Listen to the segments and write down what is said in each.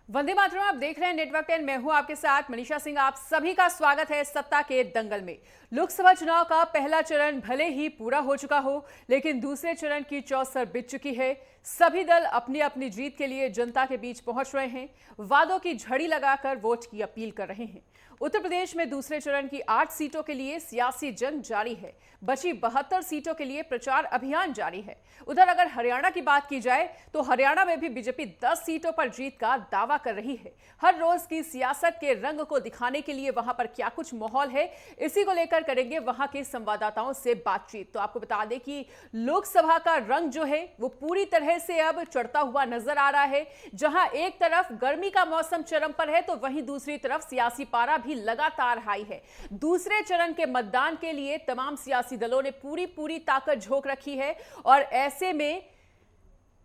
वंदे मातरम। आप देख रहे हैं नेटवर्क 10। मैं हूं आपके साथ मनीषा सिंह। आप सभी का स्वागत है सत्ता के दंगल में। लोकसभा चुनाव का पहला चरण भले ही पूरा हो चुका हो, लेकिन दूसरे चरण की चौसर बिछ चुकी है। सभी दल अपनी अपनी जीत के लिए जनता के बीच पहुंच रहे हैं, वादों की झड़ी लगाकर वोट की अपील कर रहे हैं। उत्तर प्रदेश में दूसरे चरण की 8 सीटों के लिए सियासी जंग जारी है। बची 72 सीटों के लिए प्रचार अभियान जारी है। उधर अगर हरियाणा की बात की जाए तो हरियाणा में भी बीजेपी 10 सीटों पर जीत का दावा कर रही है। हर रोज की सियासत के रंग को दिखाने के लिए वहां पर क्या कुछ माहौल है, इसी को लेकर करेंगे वहां के संवाददाताओं से बातचीत। तो आपको बता दें कि लोकसभा का रंग जो है वो पूरी तरह से अब चढ़ता हुआ नजर आ रहा है। जहां एक तरफ गर्मी का मौसम चरम पर है, तो वहीं दूसरी तरफ सियासी पारा भी लगातार हाई है। दूसरे चरण के मतदान के लिए तमाम सियासी दलों ने पूरी ताकत झोंक रखी है और ऐसे में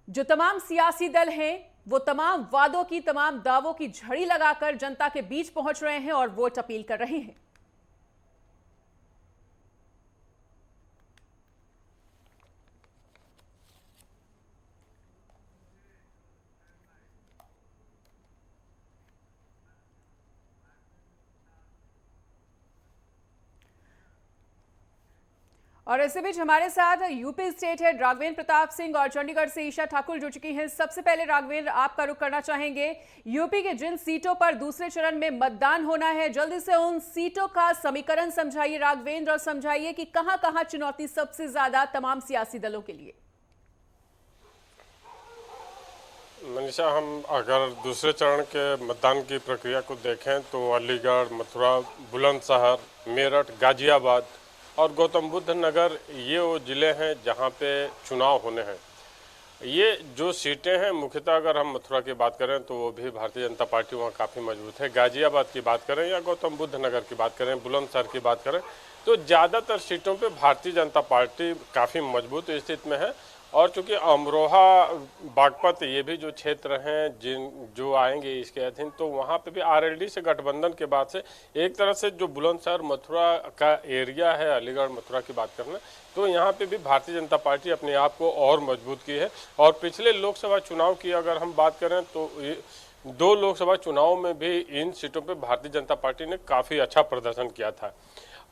जो तमाम सियासी दल हैं वो तमाम वादों की, तमाम दावों की झड़ी लगाकर जनता के बीच पहुंच रहे हैं और वोट अपील कर रहे हैं। और इसी बीच हमारे साथ UP state head Raghavendra Pratap Singh और चंडीगढ़ से ईशा ठाकुर जुड़ चुकी हैं। सबसे पहले राघवेंद्र, आपका रुख करना चाहेंगे यूपी के जिन सीटों पर दूसरे चरण में मतदान होना है, जल्दी से उन सीटों का समीकरण समझाइए राघवेंद्र, और समझाइए कि कहां चुनौती सबसे ज्यादा तमाम सियासी दलों के लिए। मनीषा, हम अगर दूसरे चरण के मतदान की प्रक्रिया को देखें तो अलीगढ़, मथुरा, बुलंदशहर, मेरठ, गाजियाबाद और गौतम बुद्ध नगर ये वो ज़िले हैं जहां पे चुनाव होने हैं। ये जो सीटें हैं मुख्यतः अगर हम मथुरा की बात करें तो वो भी भारतीय जनता पार्टी वहाँ काफ़ी मजबूत है। गाजियाबाद की बात करें या गौतम बुद्ध नगर की बात करें, बुलंदशहर की बात करें, तो ज़्यादातर सीटों पे भारतीय जनता पार्टी काफ़ी मजबूत स्थिति में है। और चूंकि अमरोहा, बागपत ये भी जो क्षेत्र हैं जो आएंगे इसके अधीन, तो वहाँ पे भी आरएलडी से गठबंधन के बाद से एक तरह से जो बुलंदशहर मथुरा का एरिया है, अलीगढ़ मथुरा की बात करना, तो यहाँ पे भी भारतीय जनता पार्टी अपने आप को और मजबूत की है। और पिछले लोकसभा चुनाव की अगर हम बात करें तो 2 लोकसभा चुनाव में भी इन सीटों पे भारतीय जनता पार्टी ने काफ़ी अच्छा प्रदर्शन किया था।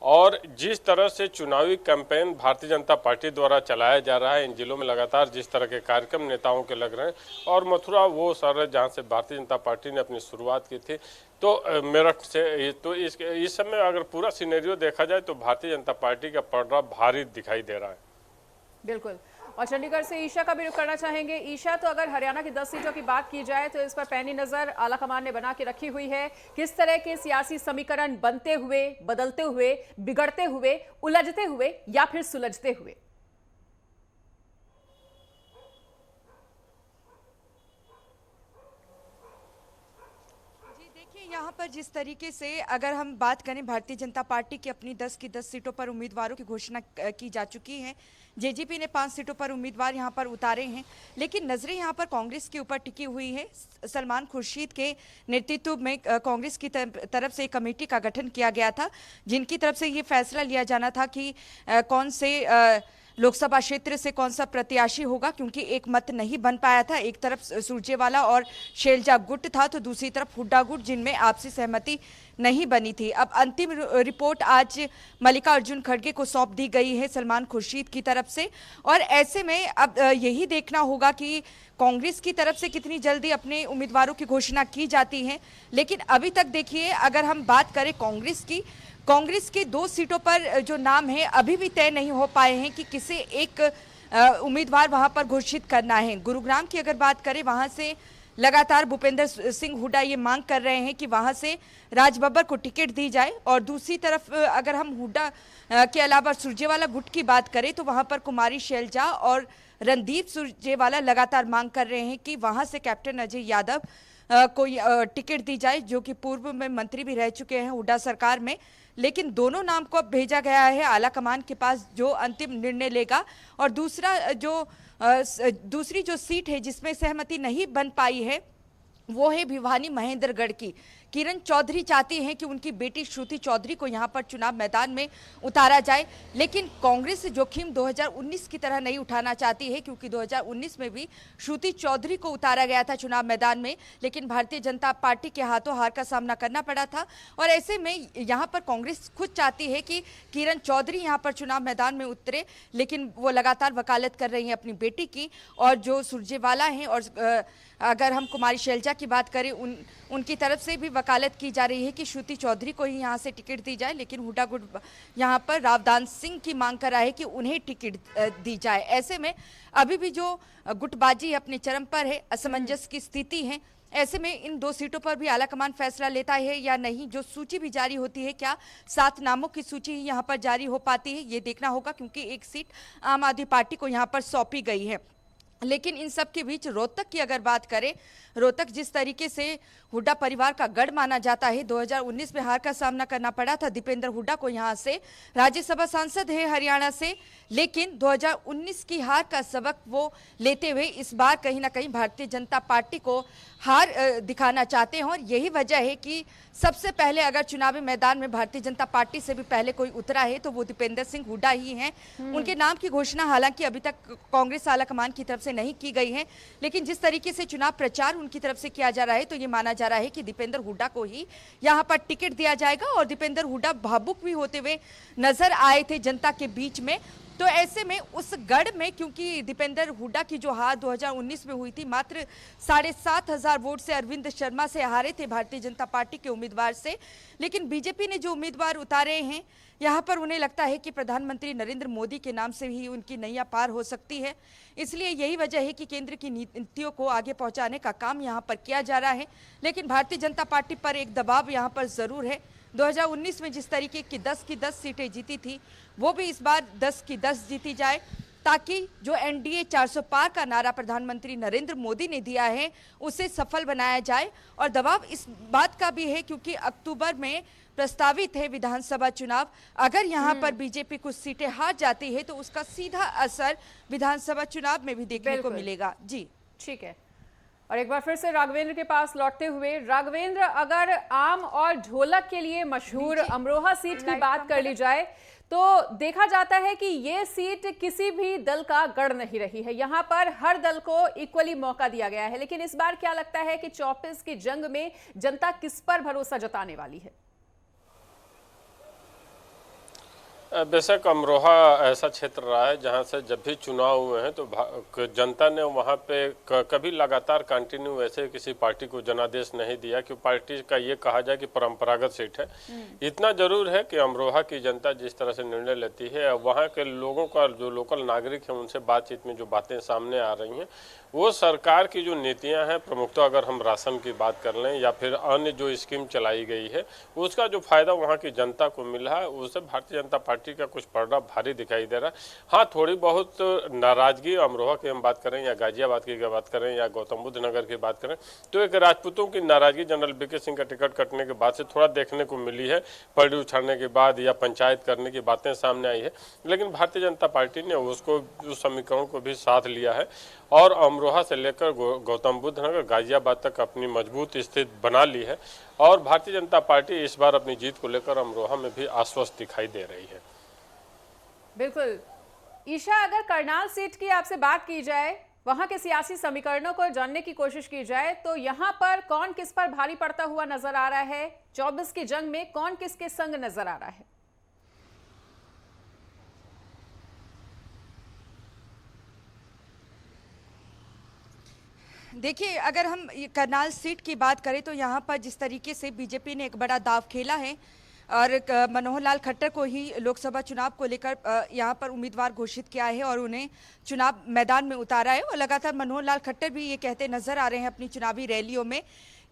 और जिस तरह से चुनावी कैंपेन भारतीय जनता पार्टी द्वारा चलाया जा रहा है इन जिलों में, लगातार जिस तरह के कार्यक्रम नेताओं के लग रहे हैं, और मथुरा वो शहर है जहाँ से भारतीय जनता पार्टी ने अपनी शुरुआत की थी, तो मेरठ से, तो इस समय अगर पूरा सिनेरियो देखा जाए तो भारतीय जनता पार्टी का पलड़ा भारी दिखाई दे रहा है। बिल्कुल। और चंडीगढ़ से ईशा का भी रुख करना चाहेंगे। ईशा, तो अगर हरियाणा की 10 सीटों की बात की जाए तो इस पर पैनी नजर आलाकमान ने बना के रखी हुई है। किस तरह के सियासी समीकरण बनते हुए, बदलते हुए, बिगड़ते हुए, उलझते हुए या फिर सुलझते हुए? यहाँ पर जिस तरीके से अगर हम बात करें, भारतीय जनता पार्टी की अपनी 10 की 10 सीटों पर उम्मीदवारों की घोषणा की जा चुकी है। जेजेपी ने 5 सीटों पर उम्मीदवार यहाँ पर उतारे हैं, लेकिन नजरें यहाँ पर कांग्रेस के ऊपर टिकी हुई है। सलमान खुर्शीद के नेतृत्व में कांग्रेस की तरफ से एक कमेटी का गठन किया गया था, जिनकी तरफ से ये फैसला लिया जाना था कि कौन से लोकसभा क्षेत्र से कौन सा प्रत्याशी होगा, क्योंकि एक मत नहीं बन पाया था। एक तरफ सुरजेवाला और शैलजा गुट था, तो दूसरी तरफ हुड्डा गुट, जिनमें आपसी सहमति नहीं बनी थी। अब अंतिम रिपोर्ट आज मल्लिकार्जुन खड़गे को सौंप दी गई है सलमान खुर्शीद की तरफ से, और ऐसे में अब यही देखना होगा कि कांग्रेस की तरफ से कितनी जल्दी अपने उम्मीदवारों की घोषणा की जाती है। लेकिन अभी तक देखिए, अगर हम बात करें कांग्रेस की 2 सीटों पर जो नाम है अभी भी तय नहीं हो पाए हैं कि किसे एक उम्मीदवार वहां पर घोषित करना है। गुरुग्राम की अगर बात करें, वहां से लगातार भूपेंद्र सिंह हुड्डा ये मांग कर रहे हैं कि वहां से राज बब्बर को टिकट दी जाए, और दूसरी तरफ अगर हम हुड्डा के अलावा सुरजेवाला गुट की बात करें तो वहां पर कुमारी शैलजा और रणदीप सुरजेवाला लगातार मांग कर रहे हैं कि वहां से कैप्टन अजय यादव कोई टिकट दी जाए, जो कि पूर्व में मंत्री भी रह चुके हैं हुड्डा सरकार में। लेकिन दोनों नाम को अब भेजा गया है आलाकमान के पास, जो अंतिम निर्णय लेगा। और दूसरी जो सीट है जिसमें सहमति नहीं बन पाई है, वो है भिवानी महेंद्रगढ़ की। किरण चौधरी चाहती हैं कि उनकी बेटी श्रुति चौधरी को यहां पर चुनाव मैदान में उतारा जाए, लेकिन कांग्रेस जोखिम 2019 की तरह नहीं उठाना चाहती है, क्योंकि 2019 में भी श्रुति चौधरी को उतारा गया था चुनाव मैदान में, लेकिन भारतीय जनता पार्टी के हाथों हार का सामना करना पड़ा था। और ऐसे में यहां पर कांग्रेस खुद चाहती है कि किरण चौधरी यहां पर चुनाव मैदान में उतरे, लेकिन वो लगातार वकालत कर रही हैं अपनी बेटी की। और जो सुरजेवाला हैं, और अगर हम कुमारी शैलजा की बात करें, उनकी तरफ से भी वकालत की जा रही है कि श्रुति चौधरी को ही यहां से टिकट दी जाए, लेकिन हुड्डा गुट यहां पर रावदान सिंह की मांग कर रहा है कि उन्हें टिकट दी जाए। ऐसे में अभी भी जो गुटबाजी अपने चरम पर है, असमंजस की स्थिति है। ऐसे में इन 2 सीटों पर भी आलाकमान फैसला लेता है या नहीं। जो सूची भी जारी होती है, क्या 7 नामों की सूची ही यहाँ पर जारी हो पाती है, ये देखना होगा, क्योंकि एक सीट आम आदमी पार्टी को यहाँ पर सौंपी गई है। लेकिन इन सब के बीच रोहतक की अगर बात करें, रोहतक जिस तरीके से हुड्डा परिवार का गढ़ माना जाता है, 2019 में हार का सामना करना पड़ा था दीपेंद्र हुड्डा को। यहाँ से राज्यसभा सांसद है हरियाणा से, लेकिन 2019 की हार का सबक वो लेते हुए इस बार कहीं ना कहीं भारतीय जनता पार्टी को हार दिखाना चाहते हैं। और यही वजह है कि सबसे पहले अगर चुनावी मैदान में भारतीय जनता पार्टी से भी पहले कोई उतरा है तो वो दीपेंद्र सिंह हुड्डा ही हैं। उनके नाम की घोषणा हालांकि अभी तक कांग्रेस आलाकमान की तरफ से नहीं की गई है, लेकिन जिस तरीके से चुनाव प्रचार उनकी तरफ से किया जा रहा है, तो ये माना जा रहा है कि दीपेंद्र हुड्डा को ही यहाँ पर टिकट दिया जाएगा। और दीपेंद्र हुड्डा भावुक भी होते हुए नजर आए थे जनता के बीच में। तो ऐसे में उस गढ़ में, क्योंकि दीपेंद्र हुड्डा की जो हार 2019 में हुई थी, मात्र 7,500 वोट से अरविंद शर्मा से हारे थे भारतीय जनता पार्टी के उम्मीदवार से, लेकिन बीजेपी ने जो उम्मीदवार उतारे हैं यहाँ पर उन्हें लगता है कि प्रधानमंत्री नरेंद्र मोदी के नाम से ही उनकी नैया पार हो सकती है। इसलिए यही वजह है कि केंद्र की नीतियों को आगे पहुंचाने का काम यहाँ पर किया जा रहा है। लेकिन भारतीय जनता पार्टी पर एक दबाव यहाँ पर जरूर है। 2019 में जिस तरीके की 10 की 10 सीटें जीती थी, वो भी इस बार 10 की 10 जीती जाए, ताकि जो एनडीए 400 पार का नारा प्रधानमंत्री नरेंद्र मोदी ने दिया है उसे सफल बनाया जाए। और दबाव इस बात का भी है क्योंकि अक्टूबर में प्रस्तावित है विधानसभा चुनाव। अगर यहाँ पर बीजेपी कुछ सीटें हार जाती है तो उसका सीधा असर विधानसभा चुनाव में भी देखने को मिलेगा। जी ठीक है। और एक बार फिर से राघवेंद्र के पास लौटते हुए, राघवेंद्र, अगर आम और ढोलक के लिए मशहूर अमरोहा सीट की बात कर ली जाए तो देखा जाता है कि ये सीट किसी भी दल का गढ़ नहीं रही है। यहाँ पर हर दल को इक्वली मौका दिया गया है, लेकिन इस बार क्या लगता है कि 24 की जंग में जनता किस पर भरोसा जताने वाली है? बेशक अमरोहा ऐसा क्षेत्र रहा है जहां से जब भी चुनाव हुए हैं तो जनता ने वहां पे कभी लगातार कंटिन्यू ऐसे किसी पार्टी को जनादेश नहीं दिया कि पार्टी का ये कहा जाए कि परंपरागत सीट है। इतना जरूर है कि अमरोहा की जनता जिस तरह से निर्णय लेती है, वहां के लोगों का जो लोकल नागरिक है उनसे बातचीत में जो बातें सामने आ रही हैं, वो सरकार की जो नीतियां हैं, प्रमुखतः अगर हम राशन की बात कर लें या फिर अन्य जो स्कीम चलाई गई है, उसका जो फायदा वहां की जनता को मिला है, उससे भारतीय जनता पार्टी का कुछ पलड़ा भारी दिखाई दे रहा है। हाँ, थोड़ी बहुत नाराजगी अमरोहा की हम बात करें या गाजियाबाद की बात करें या गौतम बुद्ध नगर की बात करें तो एक राजपूतों की नाराजगी जनरल बीके सिंह का टिकट कटने के बाद से थोड़ा देखने को मिली है। पलड़ी उछाड़ने के बाद या पंचायत करने की बातें सामने आई है, लेकिन भारतीय जनता पार्टी ने उसको उस समीकरण को भी साथ लिया है और अमरोहा से लेकर गौतम बुद्ध नगर गाजियाबाद तक अपनी मजबूत स्थिति बना ली है। और भारतीय जनता पार्टी इस बार अपनी जीत को लेकर अमरोहा में भी आश्वस्त दिखाई दे रही है। बिल्कुल ईशा, अगर करनाल सीट की आपसे बात की जाए, वहां के सियासी समीकरणों को जानने की कोशिश की जाए, तो यहां पर कौन किस पर भारी पड़ता हुआ नजर आ रहा है? 24 की जंग में कौन किसके संग नजर आ रहा है? देखिए, अगर हम करनाल सीट की बात करें तो यहाँ पर जिस तरीके से बीजेपी ने एक बड़ा दाव खेला है और मनोहर लाल खट्टर को ही लोकसभा चुनाव को लेकर यहाँ पर उम्मीदवार घोषित किया है और उन्हें चुनाव मैदान में उतारा है। और लगातार मनोहर लाल खट्टर भी ये कहते नजर आ रहे हैं अपनी चुनावी रैलियों में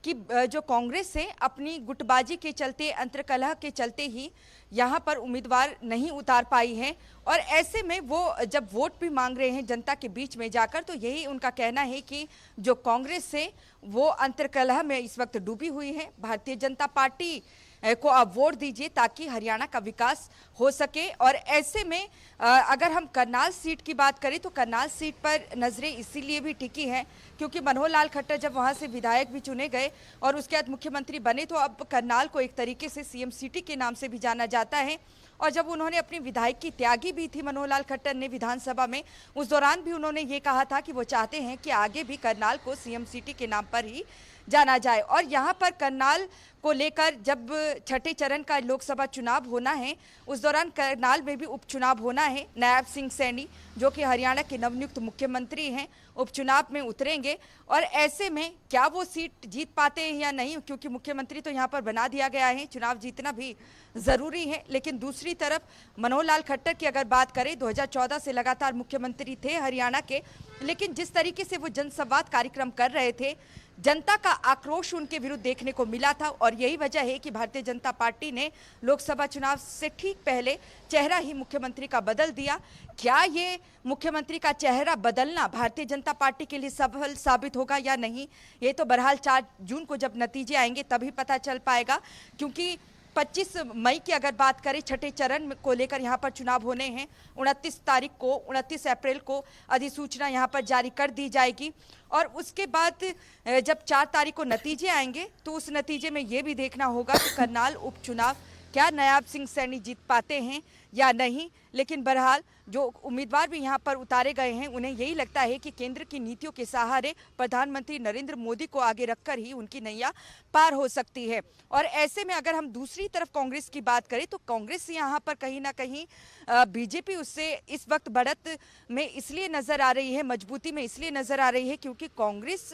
कि जो कांग्रेस है अपनी गुटबाजी के चलते, अंतर्कलह के चलते ही यहाँ पर उम्मीदवार नहीं उतार पाई है। और ऐसे में वो जब वोट भी मांग रहे हैं जनता के बीच में जाकर, तो यही उनका कहना है कि जो कांग्रेस है वो अंतर्कलह में इस वक्त डूबी हुई है। भारतीय जनता पार्टी को आप वोट दीजिए ताकि हरियाणा का विकास हो सके। और ऐसे में अगर हम करनाल सीट की बात करें तो करनाल सीट पर नजरें इसीलिए भी टिकी हैं क्योंकि मनोहर लाल खट्टर जब वहां से विधायक भी चुने गए और उसके बाद मुख्यमंत्री बने तो अब करनाल को एक तरीके से सीएम सिटी के नाम से भी जाना जाता है। और जब उन्होंने अपनी विधायक की त्यागी भी थी मनोहर लाल खट्टर ने विधानसभा में, उस दौरान भी उन्होंने ये कहा था कि वो चाहते हैं कि आगे भी करनाल को सीएम सिटी के नाम पर ही जाना जाए। और यहाँ पर करनाल को लेकर जब छठे चरण का लोकसभा चुनाव होना है उस दौरान करनाल में भी उपचुनाव होना है। नायब सिंह सैनी जो कि हरियाणा के नवनियुक्त मुख्यमंत्री हैं उपचुनाव में उतरेंगे और ऐसे में क्या वो सीट जीत पाते हैं या नहीं, क्योंकि मुख्यमंत्री तो यहाँ पर बना दिया गया है, चुनाव जीतना भी ज़रूरी है। लेकिन दूसरी तरफ मनोहर लाल खट्टर की अगर बात करें 2014 से लगातार मुख्यमंत्री थे हरियाणा के, लेकिन जिस तरीके से वो जनसंवाद कार्यक्रम कर रहे थे जनता का आक्रोश उनके विरुद्ध देखने को मिला था। और यही वजह है कि भारतीय जनता पार्टी ने लोकसभा चुनाव से ठीक पहले चेहरा ही मुख्यमंत्री का बदल दिया। क्या ये मुख्यमंत्री का चेहरा बदलना भारतीय जनता पार्टी के लिए सफल साबित होगा या नहीं, ये तो बहरहाल 4 जून को जब नतीजे आएंगे तभी पता चल पाएगा। क्योंकि 25 मई की अगर बात करें छठे चरण को लेकर यहाँ पर चुनाव होने हैं, 29 अप्रैल को अधिसूचना यहाँ पर जारी कर दी जाएगी और उसके बाद जब 4 तारीख को नतीजे आएंगे तो उस नतीजे में ये भी देखना होगा कि करनाल उपचुनाव क्या नायब सिंह सैनी जीत पाते हैं या नहीं। लेकिन बहरहाल जो उम्मीदवार भी यहाँ पर उतारे गए हैं उन्हें यही लगता है कि केंद्र की नीतियों के सहारे प्रधानमंत्री नरेंद्र मोदी को आगे रखकर ही उनकी नैया पार हो सकती है। और ऐसे में अगर हम दूसरी तरफ कांग्रेस की बात करें तो कांग्रेस यहाँ पर कहीं ना कहीं बीजेपी उससे इस वक्त बढ़त में इसलिए नजर आ रही है, मजबूती में इसलिए नजर आ रही है क्योंकि कांग्रेस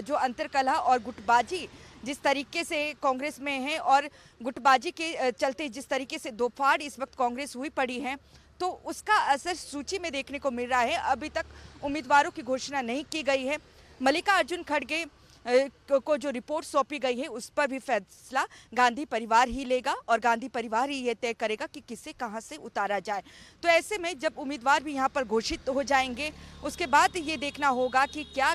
जो अंतरकलह और गुटबाजी जिस तरीके से कांग्रेस में है और गुटबाजी के चलते जिस तरीके से दो फाड़ इस वक्त कांग्रेस हुई पड़ी है तो उसका असर सूची में देखने को मिल रहा है। अभी तक उम्मीदवारों की घोषणा नहीं की गई है। मल्लिकार्जुन खड़गे को जो रिपोर्ट सौंपी गई है उस पर भी फैसला गांधी परिवार ही लेगा और गांधी परिवार ही ये तय करेगा कि किसे कहां से उतारा जाए। तो ऐसे में जब उम्मीदवार भी यहां पर घोषित हो जाएंगे उसके बाद ये देखना होगा कि क्या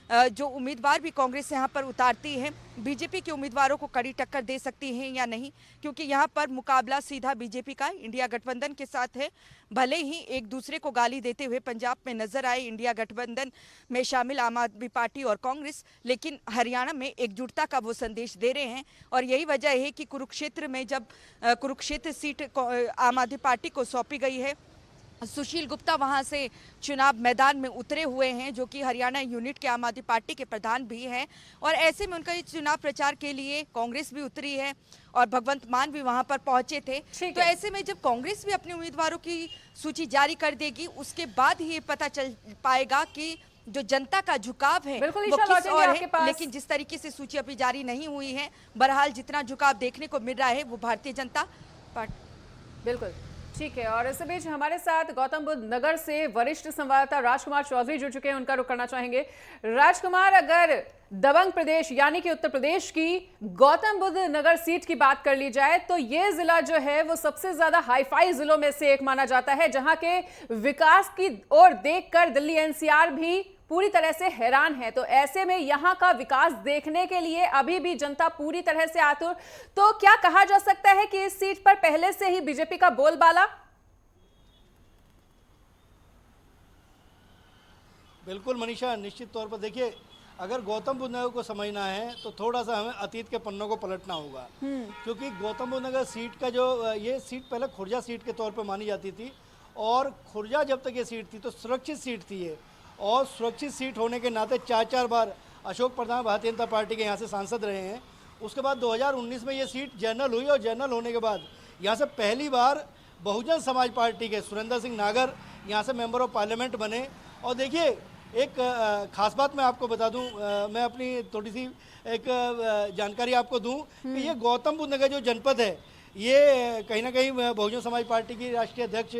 जो उम्मीदवार भी कांग्रेस यहाँ पर उतारती है बीजेपी के उम्मीदवारों को कड़ी टक्कर दे सकती है या नहीं, क्योंकि यहाँ पर मुकाबला सीधा बीजेपी का इंडिया गठबंधन के साथ है। भले ही एक दूसरे को गाली देते हुए पंजाब में नजर आए इंडिया गठबंधन में शामिल आम आदमी पार्टी और कांग्रेस, लेकिन हरियाणा में एकजुटता का वो संदेश दे रहे हैं। और यही वजह है कि कुरुक्षेत्र में जब कुरुक्षेत्र सीट आम आदमी पार्टी को सौंपी गई है, सुशील गुप्ता वहां से चुनाव मैदान में उतरे हुए हैं जो कि हरियाणा यूनिट के आम आदमी पार्टी के प्रधान भी हैं। और ऐसे में उनका ये चुनाव प्रचार के लिए कांग्रेस भी उतरी है और भगवंत मान भी वहां पर पहुंचे थे। तो ऐसे में जब कांग्रेस भी अपने उम्मीदवारों की सूची जारी कर देगी उसके बाद ही ये पता चल पाएगा कि जो जनता का झुकाव है वो किस और है। लेकिन जिस तरीके से सूची अभी जारी नहीं हुई है, बहरहाल जितना झुकाव देखने को मिल रहा है वो भारतीय जनता पार्टी। बिल्कुल ठीक है। और इस बीच हमारे साथ गौतम बुद्ध नगर से वरिष्ठ संवाददाता राजकुमार चौधरी जुड़ चुके हैं, उनका रुख करना चाहेंगे। राजकुमार, अगर दबंग प्रदेश यानी कि उत्तर प्रदेश की गौतम बुद्ध नगर सीट की बात कर ली जाए तो ये जिला जो है वो सबसे ज्यादा हाईफाई जिलों में से एक माना जाता है, जहां के विकास की ओर देखकर दिल्ली एनसीआर भी पूरी तरह से हैरान है। तो ऐसे में यहां का विकास देखने के लिए अभी भी जनता पूरी तरह से आतुर। तो क्या कहा जा सकता है कि इस सीट पर पहले से ही बीजेपी का बोलबाला? बिल्कुल मनीषा, निश्चित तौर पर देखिए, अगर गौतम बुद्ध नगर को समझना है तो थोड़ा सा हमें अतीत के पन्नों को पलटना होगा। क्योंकि गौतम बुद्ध नगर सीट का जो ये सीट पहले खुर्जा सीट के तौर पर मानी जाती थी और खुर्जा जब तक ये सीट थी तो सुरक्षित सीट थी ये, और सुरक्षित सीट होने के नाते 4 बार अशोक प्रधान भारतीय जनता पार्टी के यहाँ से सांसद रहे हैं। उसके बाद 2019 में ये सीट जनरल हुई और जनरल होने के बाद यहाँ से पहली बार बहुजन समाज पार्टी के सुरेंद्र सिंह नागर यहाँ से मेंबर ऑफ पार्लियामेंट बने। और देखिए, एक खास बात मैं आपको बता दूं, मैं अपनी थोड़ी सी एक जानकारी आपको दूं कि ये गौतम बुद्ध नगर जो जनपद है ये कहीं ना कहीं बहुजन समाज पार्टी की राष्ट्रीय अध्यक्ष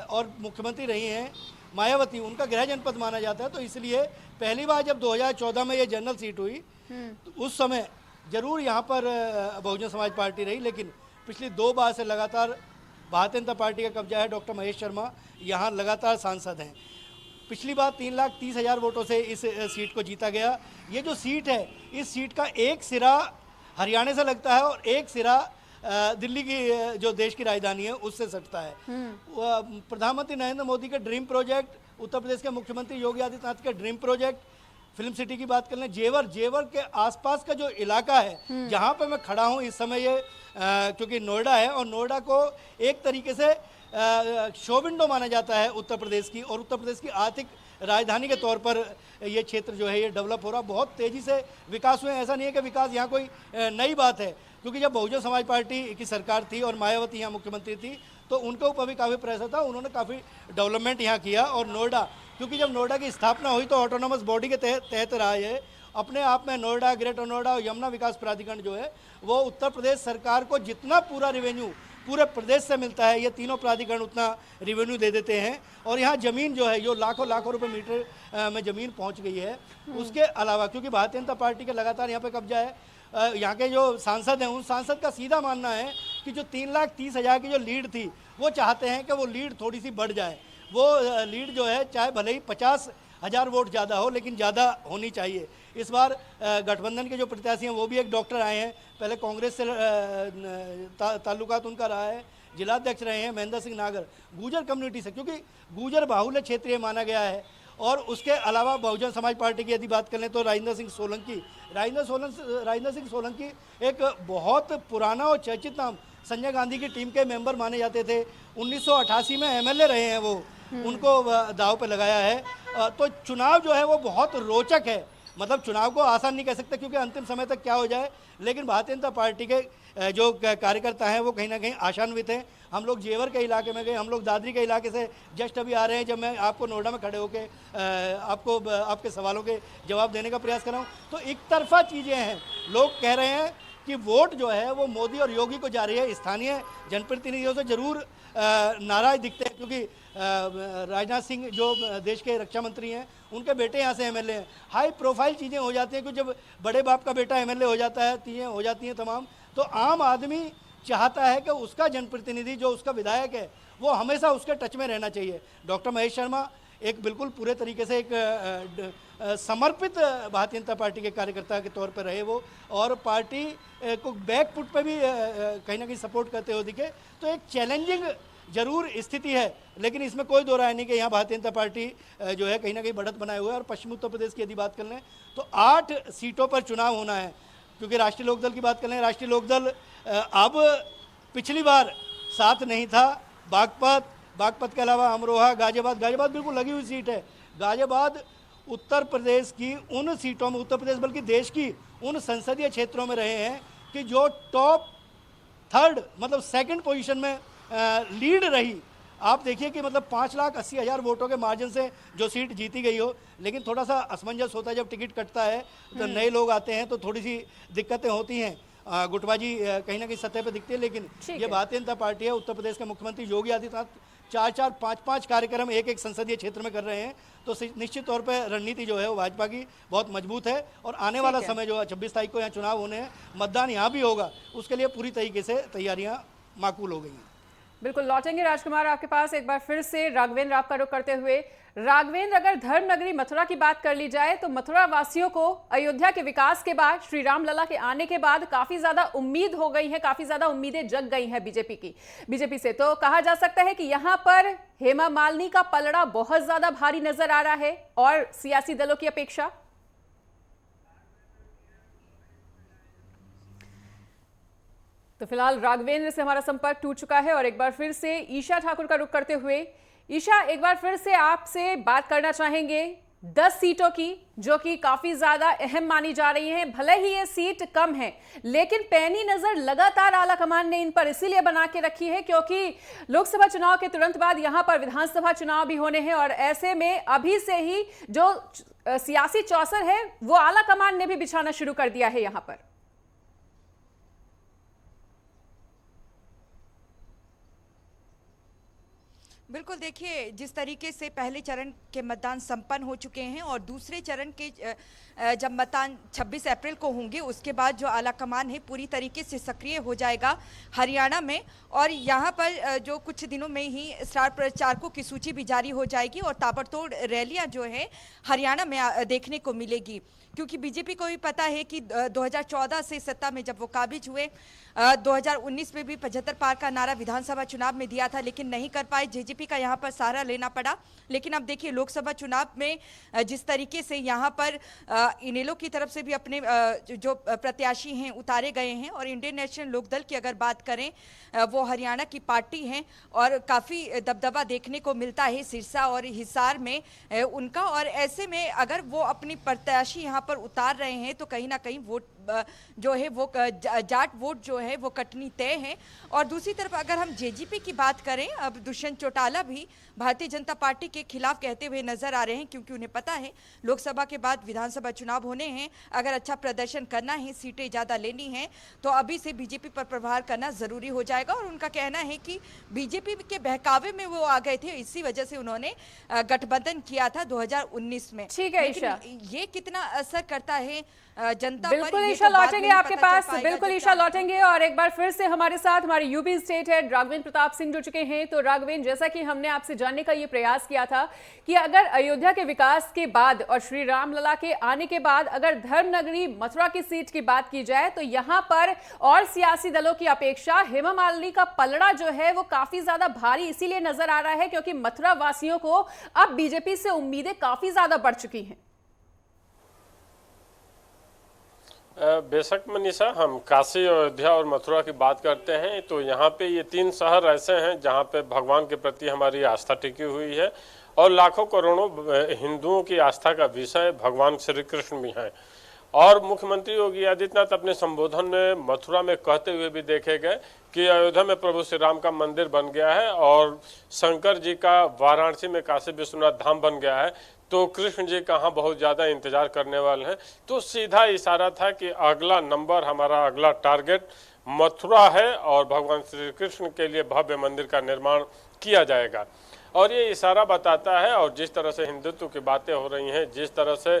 और मुख्यमंत्री रही हैं मायावती, उनका गृह जनपद माना जाता है। तो इसलिए पहली बार जब 2014 में ये जनरल सीट हुई तो उस समय जरूर यहाँ पर बहुजन समाज पार्टी रही, लेकिन पिछली 2 बार से लगातार भारतीय जनता पार्टी का कब्जा है। डॉक्टर महेश शर्मा यहाँ लगातार सांसद हैं। पिछली बार 3,30,000 वोटों से इस सीट को जीता गया। ये जो सीट है, इस सीट का एक सिरा हरियाणा से लगता है और एक सिरा दिल्ली की जो देश की राजधानी है उससे सटता है। प्रधानमंत्री नरेंद्र मोदी के ड्रीम प्रोजेक्ट, उत्तर प्रदेश के मुख्यमंत्री योगी आदित्यनाथ के ड्रीम प्रोजेक्ट, फिल्म सिटी की बात कर लें, जेवर के आसपास का जो इलाका है जहाँ पे मैं खड़ा हूँ इस समय, ये क्योंकि नोएडा है और नोएडा को एक तरीके से शो विंडो माना जाता है उत्तर प्रदेश की, और उत्तर प्रदेश की आर्थिक राजधानी के तौर पर ये क्षेत्र जो है ये डेवलप हो रहा, बहुत तेज़ी से विकास हुए। ऐसा नहीं है कि विकास यहाँ कोई नई बात है, क्योंकि जब बहुजन समाज पार्टी की सरकार थी और मायावती यहाँ मुख्यमंत्री थी तो उनके ऊपर भी काफ़ी प्रेशर था, उन्होंने काफ़ी डेवलपमेंट यहाँ किया। और नोएडा, क्योंकि जब नोएडा की स्थापना हुई तो ऑटोनोमस बॉडी के तहत रहा है, अपने आप में नोएडा, ग्रेटर नोएडा और यमुना विकास प्राधिकरण जो है वो उत्तर प्रदेश सरकार को जितना पूरा रेवेन्यू पूरे प्रदेश से मिलता है, ये तीनों प्राधिकरण उतना रेवेन्यू दे देते हैं। और यहाँ ज़मीन जो है जो लाखों रुपए मीटर में ज़मीन पहुँच गई है। उसके अलावा क्योंकि भारतीय जनता पार्टी के लगातार यहाँ पे कब्जा है, यहाँ के जो सांसद हैं उन सांसद का सीधा मानना है कि जो 3,30,000 की जो लीड थी वो चाहते हैं कि वो लीड थोड़ी सी बढ़ जाए। वो लीड जो है चाहे भले ही 50,000 वोट ज़्यादा हो, लेकिन ज़्यादा होनी चाहिए। इस बार गठबंधन के जो प्रत्याशी हैं वो भी एक डॉक्टर आए हैं, पहले कांग्रेस से ताल्लुकात उनका रहा है, जिलाध्यक्ष रहे हैं महेंद्र सिंह नागर, गुर्जर कम्युनिटी से, क्योंकि गुर्जर बाहुल्य क्षेत्र माना गया है। और उसके अलावा बहुजन समाज पार्टी की यदि बात करें तो राजेंद्र सिंह सोलंकी एक बहुत पुराना और चर्चित नाम, संजय गांधी की टीम के मेंबर माने जाते थे, 1988 में एमएलए रहे हैं वो, उनको दांव पे लगाया है। तो चुनाव जो है वो बहुत रोचक है, मतलब चुनाव को आसान नहीं कह सकते क्योंकि अंतिम समय तक क्या हो जाए, लेकिन भारतीय जनता पार्टी के जो कार्यकर्ता हैं वो कहीं ना कहीं आशान्वित हैं। हम लोग जेवर के इलाके में गए, हम लोग दादरी के इलाके से जस्ट अभी आ रहे हैं, जब मैं आपको नोएडा में खड़े होकर आपको आपके सवालों के जवाब देने का प्रयास कर रहा हूँ, तो एक तरफा चीज़ें हैं। लोग कह रहे हैं कि वोट जो है वो मोदी और योगी को जा रही है, स्थानीय जनप्रतिनिधियों से जरूर नाराज दिखते हैं, क्योंकि राजनाथ सिंह जो देश के रक्षा मंत्री हैं उनके बेटे यहाँ से एमएलए हैं। हाई प्रोफाइल चीज़ें हो जाती हैं, क्योंकि जब बड़े बाप का बेटा एमएलए हो जाता है, चीज़ें हो जाती हैं तमाम, तो आम आदमी चाहता है कि उसका जनप्रतिनिधि जो उसका विधायक है वो हमेशा उसके टच में रहना चाहिए। डॉक्टर महेश शर्मा एक बिल्कुल पूरे तरीके से एक समर्पित भारतीय जनता पार्टी के कार्यकर्ता के तौर पर रहे वो, और पार्टी को बैकफुट पे भी कहीं ना कहीं सपोर्ट करते हुए दिखे। तो एक चैलेंजिंग जरूर स्थिति है, लेकिन इसमें कोई दो राय नहीं कि यहाँ भारतीय जनता पार्टी जो है कहीं ना कहीं बढ़त बनाए हुए है। और पश्चिम उत्तर प्रदेश की यदि बात कर लें तो 8 सीटों पर चुनाव होना है, क्योंकि राष्ट्रीय लोकदल की बात कर लें, राष्ट्रीय लोकदल अब पिछली बार साथ नहीं था। बागपत के अलावा अमरोहा, गाजियाबाद बिल्कुल लगी हुई सीट है। गाजियाबाद उत्तर प्रदेश की उन सीटों में, उत्तर प्रदेश बल्कि देश की उन संसदीय क्षेत्रों में रहे हैं कि जो टॉप 3rd मतलब 2nd पोजीशन में लीड रही। आप देखिए कि मतलब 5,80,000 वोटों के मार्जिन से जो सीट जीती गई हो, लेकिन थोड़ा सा असमंजस होता है जब टिकट कटता है तो नए लोग आते हैं तो थोड़ी सी दिक्कतें होती हैं, गुटबाजी कहीं ना कहीं सतह पर दिखती है। लेकिन ये भारतीय जनता पार्टी है, उत्तर प्रदेश के मुख्यमंत्री योगी आदित्यनाथ 4-4, 5-5 कार्यक्रम एक संसदीय क्षेत्र में कर रहे हैं, तो निश्चित तौर पर रणनीति जो है वो भाजपा की बहुत मजबूत है। और आने वाला समय जो 26 तारीख को यहाँ चुनाव होने हैं, मतदान यहाँ भी होगा, उसके लिए पूरी तरीके से तैयारियाँ माकूल हो गई हैं। बिल्कुल लौटेंगे राजकुमार आपके पास एक बार फिर से। राघवेंद्र आपका रुख करते हुए, राघवेंद्र अगर धर्म नगरी मथुरा की बात कर ली जाए तो मथुरा वासियों को अयोध्या के विकास के बाद, श्री राम लला के आने के बाद काफी ज्यादा उम्मीद हो गई है, काफी ज्यादा उम्मीदें जग गई हैं बीजेपी से। तो कहा जा सकता है कि यहां पर हेमा मालिनी का पलड़ा बहुत ज्यादा भारी नजर आ रहा है और सियासी दलों की अपेक्षा। तो फिलहाल राघवेंद्र से हमारा संपर्क टूट चुका है और एक बार फिर से ईशा ठाकुर का रुख करते हुए, ईशा एक बार फिर से आपसे बात करना चाहेंगे 10 सीटों की, जो कि काफी ज्यादा अहम मानी जा रही हैं। भले ही ये सीट कम है, लेकिन पैनी नजर लगातार आला कमान ने इन पर इसीलिए बना के रखी है क्योंकि लोकसभा चुनाव के तुरंत बाद यहां पर विधानसभा चुनाव भी होने हैं और ऐसे में अभी से ही जो सियासी चौसर है वो आला कमान ने भी बिछाना शुरू कर दिया है यहां पर। बिल्कुल, देखिए जिस तरीके से पहले चरण के मतदान संपन्न हो चुके हैं और दूसरे चरण के जब मतदान 26 अप्रैल को होंगे उसके बाद जो आला कमान है पूरी तरीके से सक्रिय हो जाएगा हरियाणा में। और यहाँ पर जो कुछ दिनों में ही स्टार प्रचारकों की सूची भी जारी हो जाएगी और ताबड़तोड़ रैलियाँ जो है हरियाणा में देखने को मिलेगी, क्योंकि बीजेपी को भी पता है कि 2014 से सत्ता में जब वो काबिज हुए, 2019 में भी 75 पार का नारा विधानसभा चुनाव में दिया था, लेकिन नहीं कर पाए। जेजेपी का यहाँ पर सहारा लेना पड़ा। लेकिन अब देखिए लोकसभा चुनाव में जिस तरीके से यहाँ पर इनेलो की तरफ से भी अपने जो प्रत्याशी हैं उतारे गए हैं, और इंडियन नेशनल लोकदल की अगर बात करें, वो हरियाणा की पार्टी है और काफ़ी दबदबा देखने को मिलता है सिरसा और हिसार में उनका। और ऐसे में अगर वो अपनी प्रत्याशी यहाँ पर उतार रहे हैं तो कहीं ना कहीं वोट जो है वो जाट वोट जो है वो कटनी तय है। और दूसरी तरफ अगर हम जेजेपी की बात करें, अब दुष्यंत चौटाला भी भारतीय जनता पार्टी के खिलाफ कहते हुए नजर आ रहे हैं, क्योंकि उन्हें पता है लोकसभा के बाद विधानसभा चुनाव होने हैं। अगर अच्छा प्रदर्शन करना है, सीटें ज़्यादा लेनी है, तो अभी से बीजेपी पर प्रहार करना ज़रूरी हो जाएगा। और उनका कहना है कि बीजेपी के बहकावे में वो आ गए थे, इसी वजह से उन्होंने गठबंधन किया था 2019 में। ठीक है ईशा, ये कितना असर करता है जनता बिल्कुल पर, ईशा लौटेंगे आपके पास, बिल्कुल ईशा लौटेंगे। और एक बार फिर से हमारे साथ हमारे UP state head Raghavendra Pratap Singh जुड़ चुके हैं। तो राघवेंद्र, जैसा कि हमने आपसे जानने का ये प्रयास किया था कि अगर अयोध्या के विकास के बाद और श्री रामलला के आने के बाद अगर धर्मनगरी मथुरा की सीट की बात की जाए तो यहाँ पर और सियासी दलों की अपेक्षा हेमा मालिनी का पलड़ा जो है वो काफी ज्यादा भारी इसीलिए नजर आ रहा है क्योंकि मथुरा वासियों को अब बीजेपी से उम्मीदें काफी ज्यादा बढ़ चुकी हैं। बेशक मनीषा, हम काशी, अयोध्या और मथुरा की बात करते हैं तो यहाँ पे ये तीन शहर ऐसे हैं जहाँ पे भगवान के प्रति हमारी आस्था टिकी हुई है और लाखों करोड़ों हिंदुओं की आस्था का विषय भगवान श्री कृष्ण भी हैं। और मुख्यमंत्री योगी आदित्यनाथ अपने संबोधन में मथुरा में कहते हुए भी देखे गए कि अयोध्या में प्रभु श्री राम का मंदिर बन गया है और शंकर जी का वाराणसी में काशी विश्वनाथ धाम बन गया है, तो कृष्ण जी कहाँ बहुत ज़्यादा इंतजार करने वाले हैं। तो सीधा इशारा था कि अगला नंबर, हमारा अगला टारगेट मथुरा है और भगवान श्री कृष्ण के लिए भव्य मंदिर का निर्माण किया जाएगा। और ये इशारा बताता है, और जिस तरह से हिंदुत्व की बातें हो रही हैं, जिस तरह से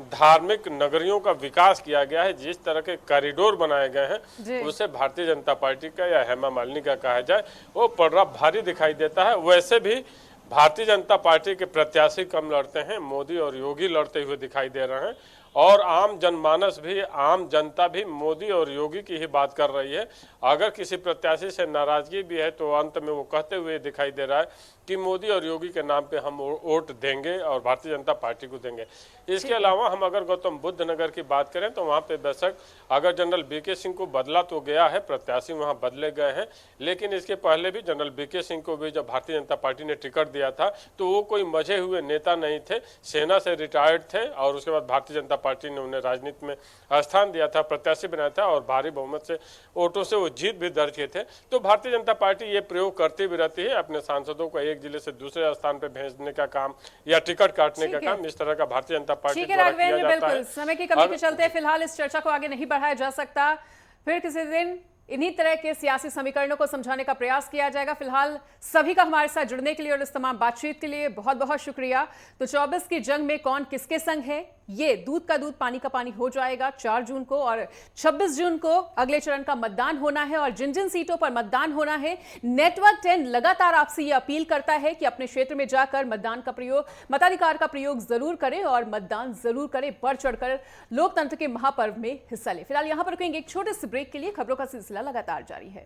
धार्मिक नगरियों का विकास किया गया है, जिस तरह के कॉरिडोर बनाए गए हैं, उसे भारतीय जनता पार्टी का या हेमा मालिनी का कहा जाए वो पलड़ा भारी दिखाई देता है। वैसे भी भारतीय जनता पार्टी के प्रत्याशी कम लड़ते हैं, मोदी और योगी लड़ते हुए दिखाई दे रहे हैं और आम जनमानस भी, आम जनता भी मोदी और योगी की ही बात कर रही है। अगर किसी प्रत्याशी से नाराजगी भी है तो अंत में वो कहते हुए दिखाई दे रहा है कि मोदी और योगी के नाम पे हम वोट देंगे और भारतीय जनता पार्टी को देंगे। इसके अलावा हम अगर गौतम बुद्ध नगर की बात करें तो वहाँ पे बेशक अगर जनरल बीके सिंह को बदला तो गया है, प्रत्याशी वहाँ बदले गए हैं, लेकिन इसके पहले भी जनरल बीके सिंह को भी जब भारतीय जनता पार्टी ने टिकट दिया था तो वो कोई मजे हुए नेता नहीं थे, सेना से रिटायर्ड थे और उसके बाद भारतीय जनता पार्टी ने उन्हें राजनीति में स्थान दिया था, प्रत्याशी बनाया था और भारी बहुमत से वोटों से वो जीत भी दर्ज किए थे। तो भारतीय जनता पार्टी ये प्रयोग करती भी रहती है, अपने सांसदों को एक जिले से दूसरे स्थान पे भेजने का काम या टिकट काटने का काम, इस तरह का भारतीय जनता पार्टी द्वारा किया जाता है। समय की कमी के चलते फिलहाल इस चर्चा को आगे नहीं बढ़ाया जा सकता, फिर किसी दिन इन्हीं तरह के सियासी समीकरणों को समझाने का प्रयास किया जाएगा। फिलहाल सभी का हमारे साथ जुड़ने के लिए और इस तमाम बातचीत के लिए बहुत बहुत शुक्रिया। तो 24 की जंग में कौन किसके संग है, ये दूध का दूध पानी का पानी हो जाएगा 4 जून को, और 26 जून को अगले चरण का मतदान होना है और जिन जिन सीटों पर मतदान होना है, नेटवर्क 10 लगातार आपसे ये अपील करता है कि अपने क्षेत्र में जाकर मतदान का प्रयोग, मताधिकार का प्रयोग जरूर करें और मतदान जरूर करें, बढ़ चढ़कर लोकतंत्र के महापर्व में हिस्सा लें। फिलहाल यहां पर रुकेंगे एक छोटे से ब्रेक के लिए, खबरों का सिलसिला लगातार जारी है।